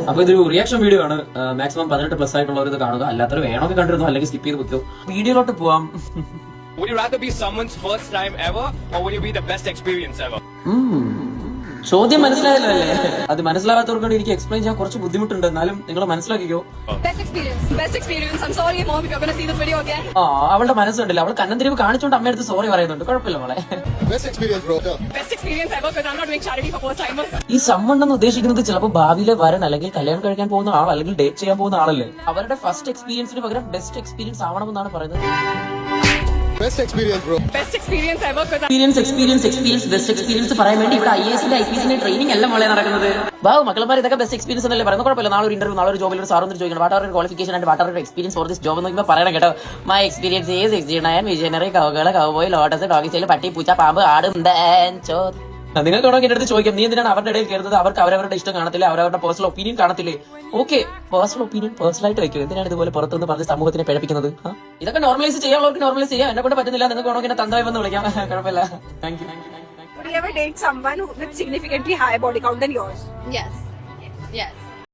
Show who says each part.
Speaker 1: അപ്പൊ ഇതൊരു reaction video ആണ്. മാക്സിമം 18+ ആയിട്ടുള്ളവർ ഇത് കാണുക, അല്ലാത്തവർ വേണമെങ്കിൽ കണ്ടിരുന്നു, അല്ലെങ്കിൽ സ്കിപ്പ് ചെയ്ത് വെക്കോ. വീഡിയോയിലോട്ട് പോവാം.
Speaker 2: Would you rather be someone's first time ever or would you be the best experience ever?
Speaker 1: ചോദ്യം മനസ്സിലായല്ലോ അല്ലേ? അത് മനസ്സിലാകാത്തവർക്ക് എനിക്ക് എക്സ്പ്ലെയിൻ ചെയ്യാൻ കുറച്ച് ബുദ്ധിമുട്ടുണ്ട്, എന്നാലും നിങ്ങൾ മനസ്സിലാക്കിക്കോ.
Speaker 3: Best experience. I'm sorry, mom, if you're going to see this video again.
Speaker 1: അവളുടെ മനസ്സുണ്ടല്ലോ, അവൾ കണ്ണന്തിരിവ് കാണിച്ചോണ്ട് അമ്മയടുത്ത് സോറി പറയുന്നുണ്ട്. കുഴപ്പമില്ല മോളെ.
Speaker 3: Best experience ever because I'm not doing charity for first timers.
Speaker 1: ഈ സമ്മണ്ണെന്ന് ഉദ്ദേശിക്കുന്നത് ചിലപ്പോൾ ഭാവിയിലെ വരൻ, അല്ലെങ്കിൽ കല്യാണം കഴിക്കാൻ പോകുന്ന ആൾ, അല്ലെങ്കിൽ ഡേറ്റ് ചെയ്യാൻ പോകുന്ന ആളല്ലേ. അവരുടെ ഫസ്റ്റ് എക്സ്പീരിയൻസിന് പകരം ബെസ്റ്റ് എക്സ്പീരിയൻസ് ആവണമെന്നാണ് പറയുന്നത്.
Speaker 3: Best experience ever because
Speaker 1: experience best experience പറയാൻ വേണ്ടി ഇവിടെ IAS IPS ട്രെയിനിങ് എല്ലാം മോളെ നടക്കുന്നത്. ബാബു മക്കളമാർ ഇതൊക്കെ ബെസ്റ്റ് എക്സ്പീരിയൻസ് എന്നല്ലേ പറയുന്നത്. കുഴപ്പമില്ല, നാളെ ഒരു ഇന്റർവ്യൂ, നാളെ ഒരു ജോബിൽ ഒരു സാർ വന്നിട്ട് ചോദിക്കണം what are your qualification and what are your experience for this job എന്ന് നോക്കുമ്പോൾ പറയണം കേട്ടോ. മൈ എക്സ്പീരിയൻസ് ഈസ് 69 വിജയനറി കവുകള് കവുബോയ് ലോട്ടസ് ഡോഗി സ്റ്റൈൽ പട്ടി പൂച്ച പാമ്പ് ആട് നിങ്ങൾക്ക് വേണമെങ്കിൽ എന്റെ അടുത്ത് ചോദിക്കാം, നീ എന്തിനാണ് അവരുടെ ഇടയിൽ കയറുന്നത്? അവർക്ക് അവരവരുടെ ഇഷ്ടം കാണത്തില്ലേ, അവരവരുടെ പേഴ്സണൽ ഒപ്പീനിയൻ കാണത്തില്ലേ? ഓക്കെ, പേഴ്സണൽ ഒപ്പീനിയൻ പേഴ്സണലായിട്ട് വെക്കും. എന്തിനാണ് ഇതുപോലെ പുറത്തുനിന്ന് പറഞ്ഞ് സമൂഹത്തിനെ പിഴപ്പിക്കുന്നത്? ഇതൊക്കെ നോർമലൈസ് ചെയ്യാനുള്ളവർക്ക് നോർമലൈസ് ചെയ്യാം, എന്നെ കൊണ്ട് പറ്റുന്നില്ല. നിങ്ങൾക്ക് വേണമെങ്കിൽ എന്നെ തന്തായി വന്ന് വിളിക്കാം, കുഴപ്പമില്ല. Thank you.
Speaker 4: Would you ever date someone with significantly higher body count than yours?
Speaker 3: yes.